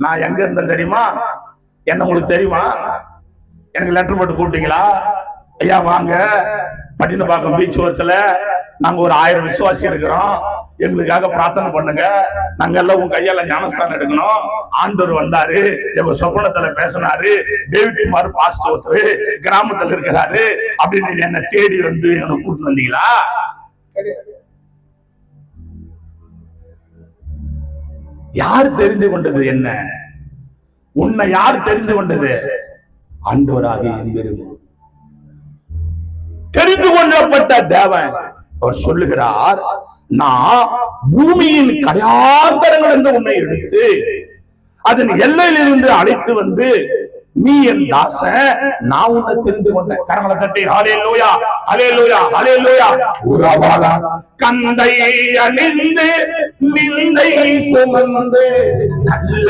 நான் எங்க இருந்தேன் தெரியுமா? என்ன உங்களுக்கு தெரியுமா? எனக்கு லெட்டர் போட்டு கூப்பிட்டீங்களா? ஐயா வாங்க, பட்டினப்பாக்கம் பீச் ஓரத்துல நாங்க ஒரு 1000 விசுவாசி இருக்கிறோம், எங்களுக்காக பிரார்த்தனை பண்ணுங்க, நாங்க எல்லாம் உங்க கையால ஞானஸ்தானம் எடுக்கணும், ஆண்டவர் வந்தாரு, எங்க சொப்பனத்துல பேசினாரு, டேவிட் குமார் பாஸ்டர் ஒருத்தர் கிராமத்துல இருக்கிறாரு அப்படின்னு என்ன தேடி வந்து என்ன கூட்டு வந்தீங்களா? யார் தெரிந்து கொண்டது? என்ன உன்னை யார் தெரிந்து கொண்டது? ஆண்டவராகிய எம்பெருமான். தெரிந்து கொள்ளப்பட்ட தேவன் அவர் சொல்லுகிறார், நான் பூமியின் கடையாந்தரங்கள் என்று உன்னை எடுத்து அதன் எல்லையிலிருந்து அழைத்து வந்து நீ என் தாசன், நான் உன்னை தெரிந்து கொண்டேன். கரங்களை தட்டி ஹல்லேலூயா ஹல்லேலூயா ஹல்லேலூயா. உறவாளா கந்தை அணிந்து நிந்தை சுமந்து நல்ல